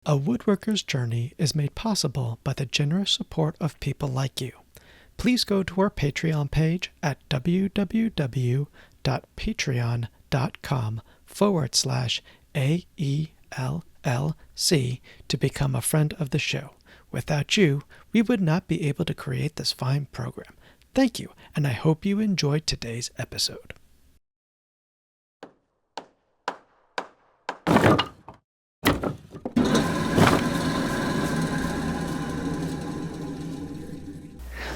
A woodworker's journey is made possible by the generous support of people like you. Please go to our Patreon page at www.patreon.com/AELLC to become a friend of the show. Without you, we would not be able to create this fine program. Thank you, and I hope you enjoyed today's episode.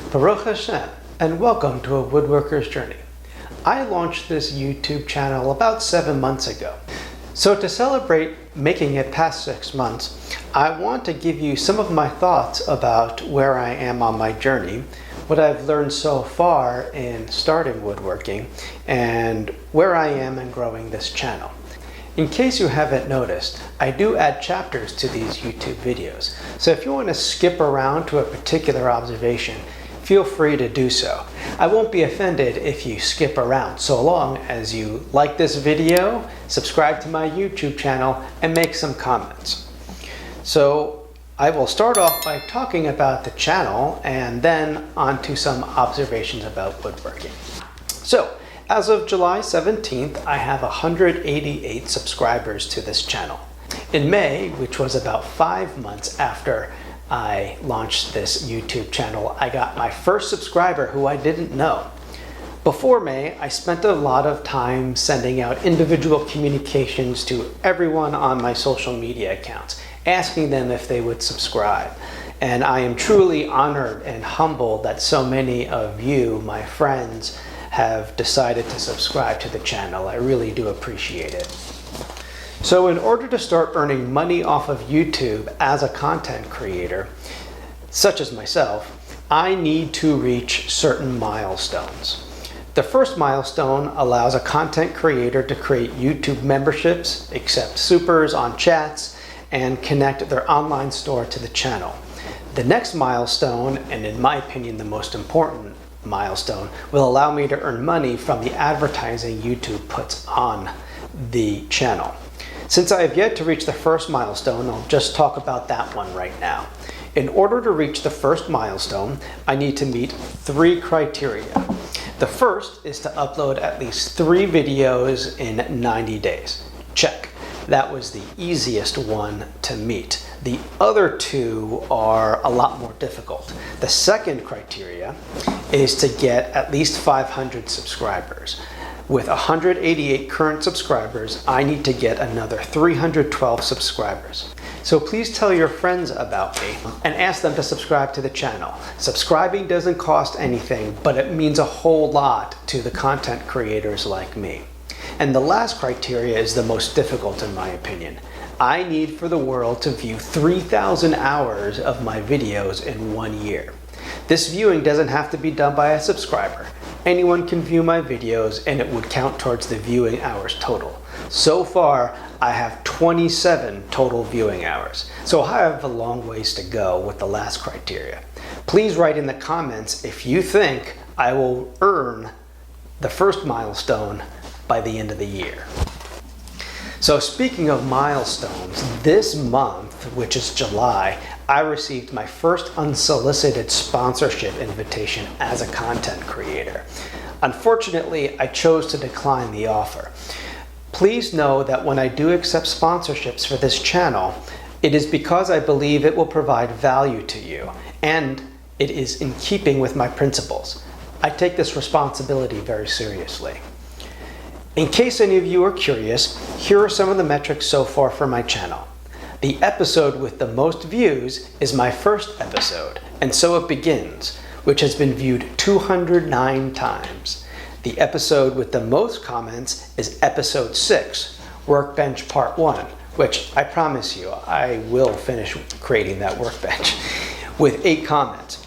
Baruch Hashem, and welcome to A Woodworker's Journey. I launched this YouTube channel about 7 months ago. So to celebrate making it past 6 months, I want to give you some of my thoughts about where I am on my journey, what I've learned so far in starting woodworking, and where I am in growing this channel. In case you haven't noticed, I do add chapters to these YouTube videos. So if you want to skip around to a particular observation, feel free to do so. I won't be offended if you skip around, so long as you like this video, subscribe to my YouTube channel, and make some comments. So I will start off by talking about the channel and then on to some observations about woodworking. So as of July 17th, I have 188 subscribers to this channel. In May, which was about 5 months after I launched this YouTube channel, I got my first subscriber who I didn't know. Before May, I spent a lot of time sending out individual communications to everyone on my social media accounts, asking them if they would subscribe. And I am truly honored and humbled that so many of you, my friends, have decided to subscribe to the channel. I really do appreciate it. So in order to start earning money off of YouTube as a content creator, such as myself, I need to reach certain milestones. The first milestone allows a content creator to create YouTube memberships, accept supers on chats, and connect their online store to the channel. The next milestone, and in my opinion the most important milestone, will allow me to earn money from the advertising YouTube puts on the channel. Since I have yet to reach the first milestone, I'll just talk about that one right now. In order to reach the first milestone, I need to meet 3 criteria. The first is to upload at least 3 videos in 90 days. Check. That was the easiest one to meet. The other 2 are a lot more difficult. The second criteria is to get at least 500 subscribers. With 188 current subscribers, I need to get another 312 subscribers. So please tell your friends about me and ask them to subscribe to the channel. Subscribing doesn't cost anything, but it means a whole lot to the content creators like me. And the last criteria is the most difficult in my opinion. I need for the world to view 3,000 hours of my videos in 1 year. This viewing doesn't have to be done by a subscriber. Anyone can view my videos and it would count towards the viewing hours total. So far, I have 27 total viewing hours. So I have a long ways to go with the last criteria. Please write in the comments if you think I will earn the first milestone by the end of the year. So speaking of milestones, this month, which is July, I received my first unsolicited sponsorship invitation as a content creator. Unfortunately, I chose to decline the offer. Please know that when I do accept sponsorships for this channel, it is because I believe it will provide value to you, and it is in keeping with my principles. I take this responsibility very seriously. In case any of you are curious, here are some of the metrics so far for my channel. The episode with the most views is my first episode, And So It Begins, which has been viewed 209 times. The episode with the most comments is episode 6, Workbench Part 1, which I promise you I will finish creating that workbench, with 8 comments.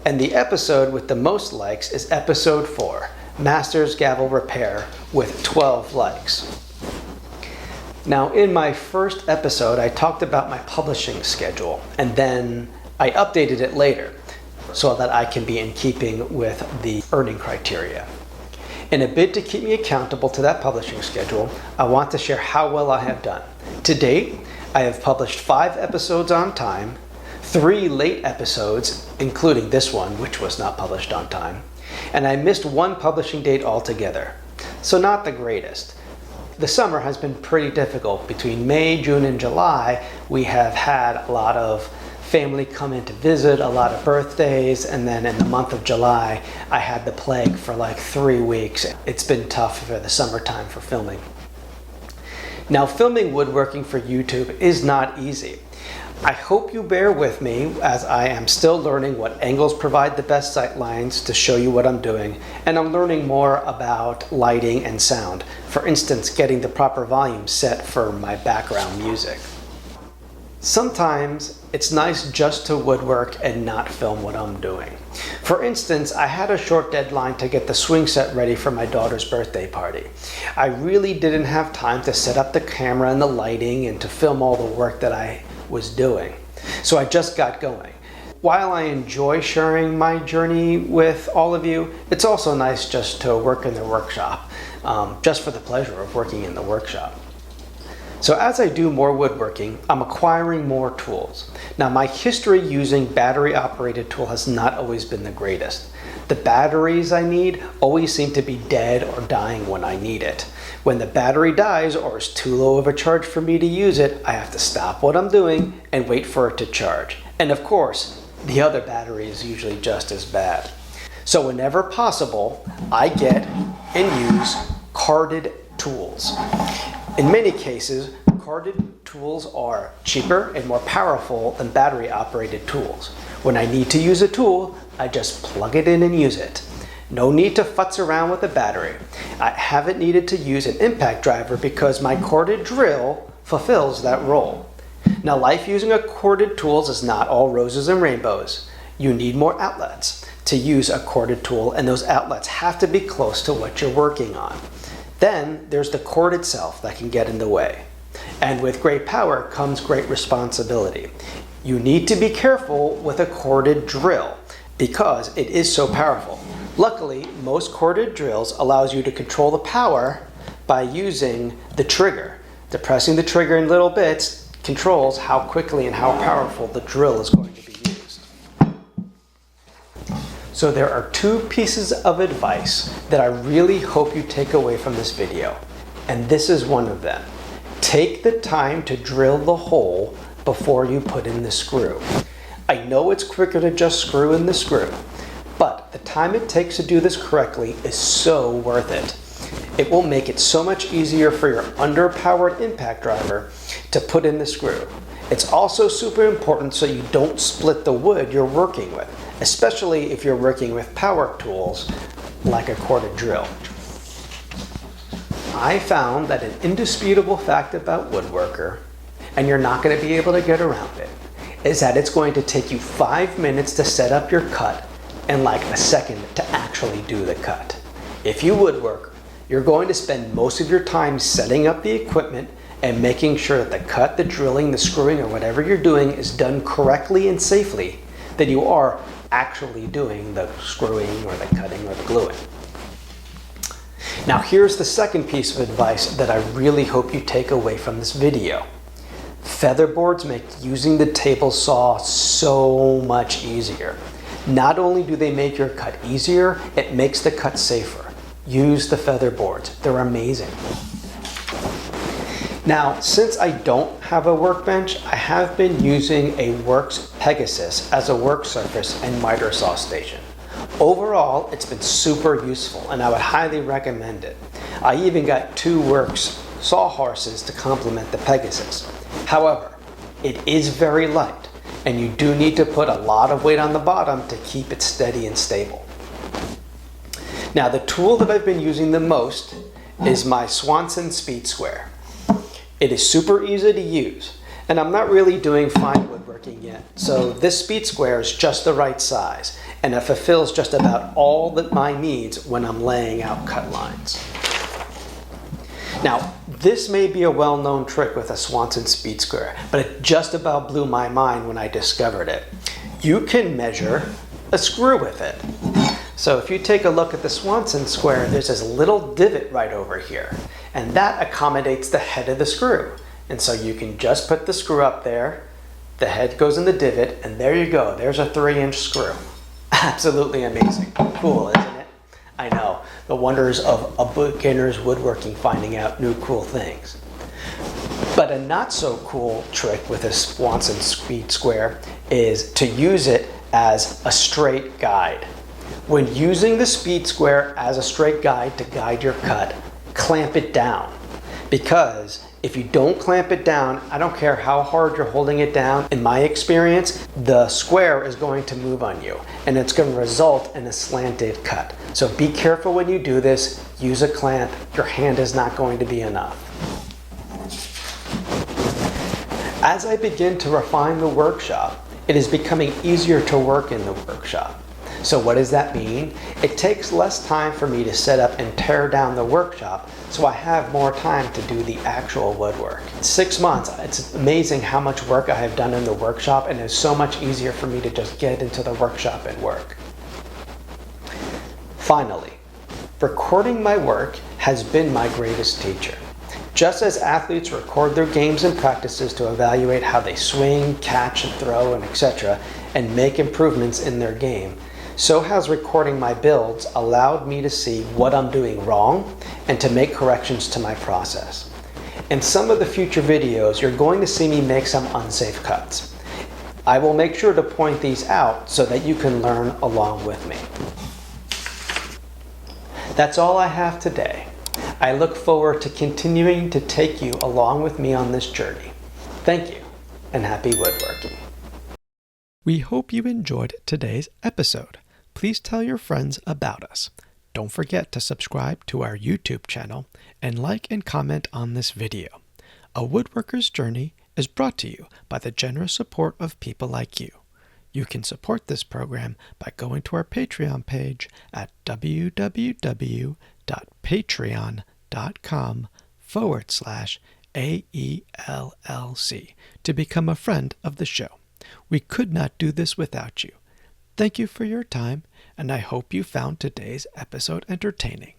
And the episode with the most likes is episode 4, Master's Gavel Repair, with 12 likes. Now, in my first episode, I talked about my publishing schedule, and then I updated it later so that I can be in keeping with the earning criteria. In a bid to keep me accountable to that publishing schedule, I want to share how well I have done. To date, I have published 5 episodes on time, 3 late episodes, including this one, which was not published on time, and I missed 1 publishing date altogether. So not the greatest. The summer has been pretty difficult. Between May, June, and July, we have had a lot of family come in to visit, a lot of birthdays, and then in the month of July, I had the plague for like 3 weeks. It's been tough for the summertime for filming. Now, filming woodworking for YouTube is not easy. I hope you bear with me as I am still learning what angles provide the best sight lines to show you what I'm doing, and I'm learning more about lighting and sound. For instance, getting the proper volume set for my background music. Sometimes it's nice just to woodwork and not film what I'm doing. For instance, I had a short deadline to get the swing set ready for my daughter's birthday party. I really didn't have time to set up the camera and the lighting and to film all the work that I was doing. So I just got going. While I enjoy sharing my journey with all of you, it's also nice just to work in the workshop, just for the pleasure of working in the workshop. So as I do more woodworking, I'm acquiring more tools. Now, my history using battery-operated tool has not always been the greatest. The batteries I need always seem to be dead or dying when I need it. When the battery dies or is too low of a charge for me to use it, I have to stop what I'm doing and wait for it to charge. And of course, the other battery is usually just as bad. So whenever possible, I get and use carded tools. In many cases, carded tools are cheaper and more powerful than battery-operated tools. When I need to use a tool, I just plug it in and use it. No need to futz around with the battery. I haven't needed to use an impact driver because my corded drill fulfills that role. Now, life using a corded tools is not all roses and rainbows. You need more outlets to use a corded tool, and those outlets have to be close to what you're working on. Then there's the cord itself that can get in the way. And with great power comes great responsibility. You need to be careful with a corded drill because it is so powerful. Luckily, most corded drills allows you to control the power by using the trigger. Depressing the trigger in little bits controls how quickly and how powerful the drill is going to be used. So there are 2 pieces of advice that I really hope you take away from this video, and this is one of them. Take the time to drill the hole before you put in the screw. I know it's quicker to just screw in the screw, but the time it takes to do this correctly is so worth it. It will make it so much easier for your underpowered impact driver to put in the screw. It's also super important so you don't split the wood you're working with, especially if you're working with power tools like a corded drill. I found that an indisputable fact about Woodworker, and you're not going to be able to get around it, is that it's going to take you 5 minutes to set up your cut and like a second to actually do the cut. If you woodwork, you're going to spend most of your time setting up the equipment and making sure that the cut, the drilling, the screwing, or whatever you're doing is done correctly and safely, that you are actually doing the screwing or the cutting or the gluing. Now here's the second piece of advice that I really hope you take away from this video. Featherboards make using the table saw so much easier. Not only do they make your cut easier, it makes the cut safer. Use the featherboards. They're amazing. Now, since I don't have a workbench, I have been using a Works Pegasus as a work surface and miter saw station. Overall, it's been super useful and I would highly recommend it. I even got 2 Works sawhorses to complement the Pegasus. However, it is very light and you do need to put a lot of weight on the bottom to keep it steady and stable. Now, the tool that I've been using the most is my Swanson Speed Square. It is super easy to use, and I'm not really doing fine woodworking yet, so this speed square is just the right size, and it fulfills just about all that my needs when I'm laying out cut lines. Now, this may be a well-known trick with a Swanson Speed Square, but it just about blew my mind when I discovered it. You can measure a screw with it. So if you take a look at the Swanson Square, there's this little divot right over here, and that accommodates the head of the screw. And so you can just put the screw up there, the head goes in the divot, and there you go. There's a 3-inch screw. Absolutely amazing. Cool, isn't it? I know, the wonders of a beginner's woodworking, finding out new cool things. But a not so cool trick with a Swanson speed square is to use it as a straight guide. When using the speed square as a straight guide to guide your cut, clamp it down. Because if you don't clamp it down, I don't care how hard you're holding it down, in my experience, the square is going to move on you and it's going to result in a slanted cut. So be careful when you do this, use a clamp, your hand is not going to be enough. As I begin to refine the workshop, it is becoming easier to work in the workshop. So what does that mean? It takes less time for me to set up and tear down the workshop, so I have more time to do the actual woodwork. 6 months, it's amazing how much work I have done in the workshop, and it's so much easier for me to just get into the workshop and work. Finally, recording my work has been my greatest teacher. Just as athletes record their games and practices to evaluate how they swing, catch and throw, and etc., and make improvements in their game, so has recording my builds allowed me to see what I'm doing wrong and to make corrections to my process. In some of the future videos, you're going to see me make some unsafe cuts. I will make sure to point these out so that you can learn along with me. That's all I have today. I look forward to continuing to take you along with me on this journey. Thank you, and happy woodworking. We hope you enjoyed today's episode. Please tell your friends about us. Don't forget to subscribe to our YouTube channel and like and comment on this video. A Woodworker's Journey is brought to you by the generous support of people like you. You can support this program by going to our Patreon page at www.patreon.com/AELLC to become a friend of the show. We could not do this without you. Thank you for your time, and I hope you found today's episode entertaining.